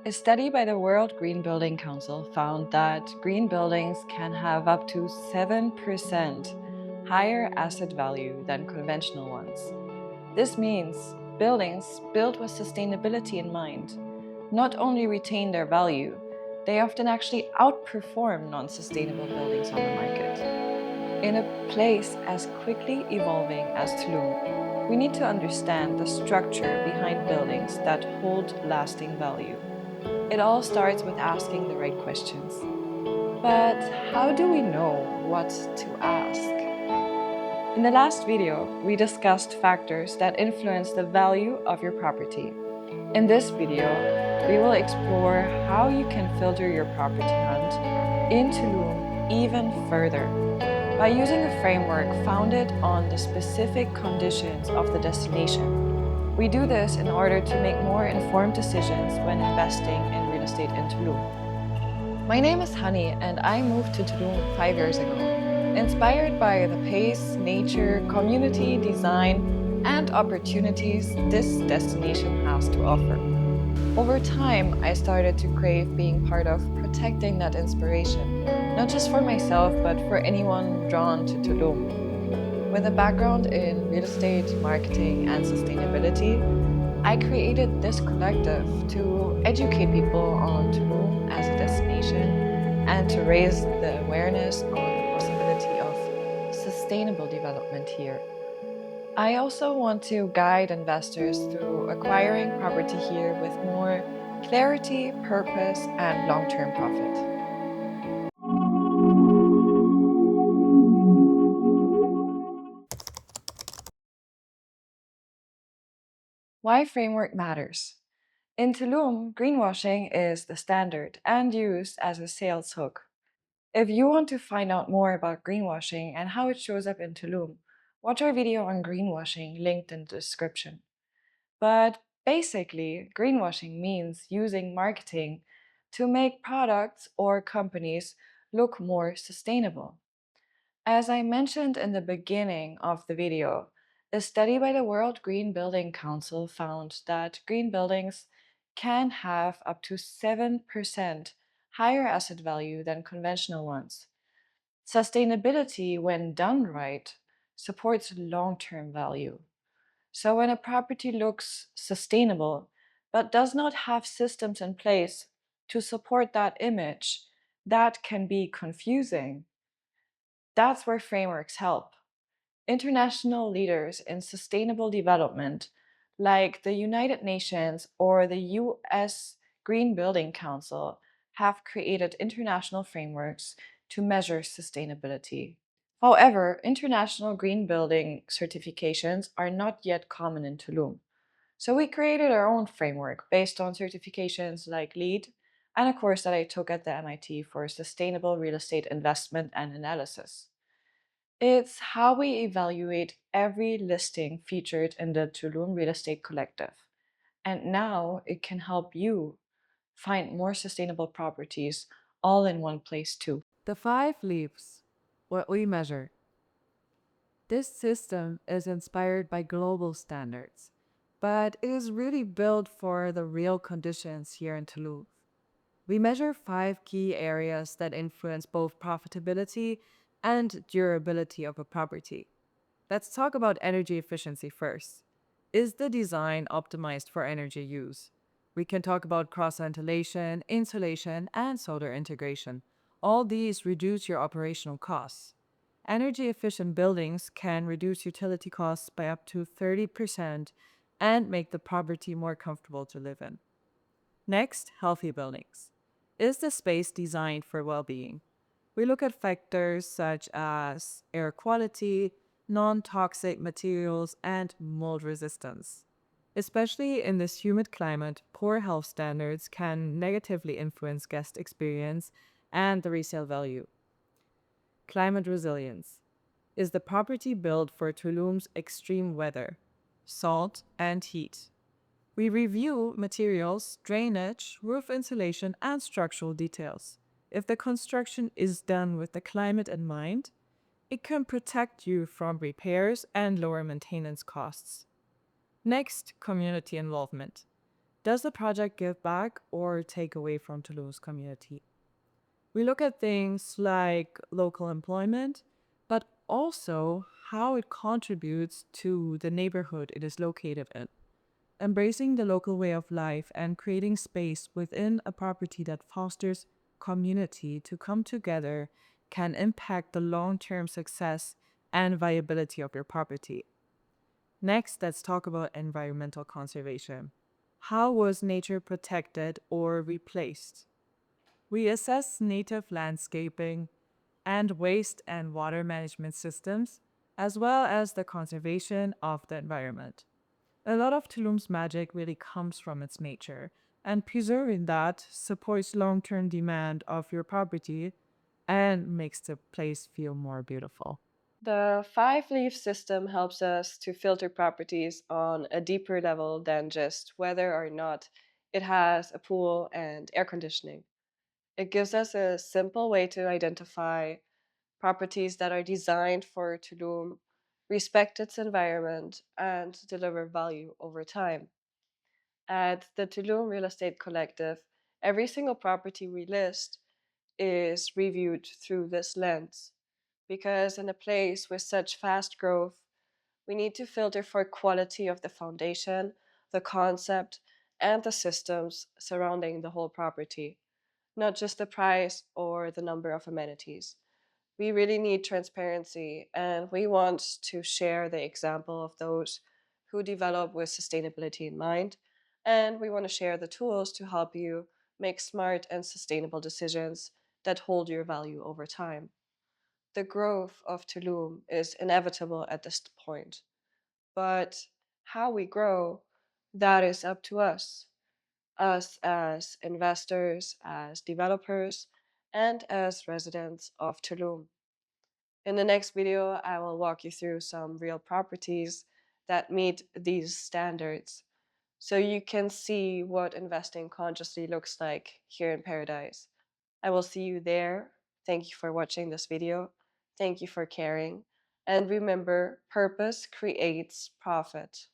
A study by the World Green Building Council found that green buildings can have up to 7% higher asset value than conventional ones. This means buildings built with sustainability in mind not only retain their value, they often actually outperform non-sustainable buildings on the market. In a place as quickly evolving as Tulum, we need to understand the structure behind buildings that hold lasting value. It all starts with asking the right questions. But how do we know what to ask? In the last video, we discussed factors that influence the value of your property. In this video, we will explore how you can filter your property hunt in Tulum even further by using a framework founded on the specific conditions of the destination. We do this in order to make more informed decisions when investing in real estate in Tulum. My name is Hani and I moved to Tulum 5 years ago, inspired by the pace, nature, community, design, and opportunities this destination has to offer. Over time, I started to crave being part of protecting that inspiration, not just for myself, but for anyone drawn to Tulum. With a background in real estate, marketing, and sustainability, I created this collective to educate people on Tulum as a destination and to raise the awareness on the possibility of sustainable development here. I also want to guide investors through acquiring property here with more clarity, purpose, and long-term profit. Why framework matters. In Tulum, greenwashing is the standard and used as a sales hook. If you want to find out more about greenwashing and how it shows up in Tulum, watch our video on greenwashing linked in the description. But basically, greenwashing means using marketing to make products or companies look more sustainable. As I mentioned in the beginning of the video, a study by the World Green Building Council found that green buildings can have up to 7% higher asset value than conventional ones. Sustainability, when done right, supports long-term value. So when a property looks sustainable but does not have systems in place to support that image, that can be confusing. That's where frameworks help. International leaders in sustainable development, like the United Nations or the US Green Building Council, have created international frameworks to measure sustainability. However, international green building certifications are not yet common in Tulum. So we created our own framework based on certifications like LEED and a course that I took at the MIT for sustainable real estate investment and analysis. It's how we evaluate every listing featured in the Tulum Real Estate Collective. And now it can help you find more sustainable properties all in one place too. The five leaps, what we measure. This system is inspired by global standards, but it is really built for the real conditions here in Toulouse. We measure five key areas that influence both profitability and durability of a property. Let's talk about energy efficiency first. Is the design optimized for energy use? We can talk about cross-ventilation, insulation, and solar integration. All these reduce your operational costs. Energy-efficient buildings can reduce utility costs by up to 30% and make the property more comfortable to live in. Next, healthy buildings. Is the space designed for well-being? We look at factors such as air quality, non-toxic materials, and mold resistance. Especially in this humid climate, poor health standards can negatively influence guest experience and the resale value. Climate resilience. Is the property built for Tulum's extreme weather, salt, and heat? We review materials, drainage, roof insulation, and structural details. If the construction is done with the climate in mind, it can protect you from repairs and lower maintenance costs. Next, community involvement. Does the project give back or take away from Tulum's community? We look at things like local employment, but also how it contributes to the neighborhood it is located in. Embracing the local way of life and creating space within a property that fosters community to come together can impact the long term success and viability of your property. Next, let's talk about environmental conservation. How was nature protected or replaced? We assess native landscaping and waste and water management systems, as well as the conservation of the environment. A lot of Tulum's magic really comes from its nature, and preserving that supports long term demand of your property and makes the place feel more beautiful. The five leaf system helps us to filter properties on a deeper level than just whether or not it has a pool and air conditioning. It gives us a simple way to identify properties that are designed for Tulum, respect its environment, and deliver value over time. At the Tulum Real Estate Collective, every single property we list is reviewed through this lens. Because in a place with such fast growth, we need to filter for quality of the foundation, the concept, and the systems surrounding the whole property, not just the price or the number of amenities. We really need transparency, and we want to share the example of those who develop with sustainability in mind. And we want to share the tools to help you make smart and sustainable decisions that hold your value over time. The growth of Tulum is inevitable at this point, but how we grow, that is up to us as investors, as developers, and as residents of Tulum. In the next video, I will walk you through some real properties that meet these standards so you can see what investing consciously looks like here in paradise. I will see you there. Thank you for watching this video. Thank you for caring. And remember, purpose creates profit.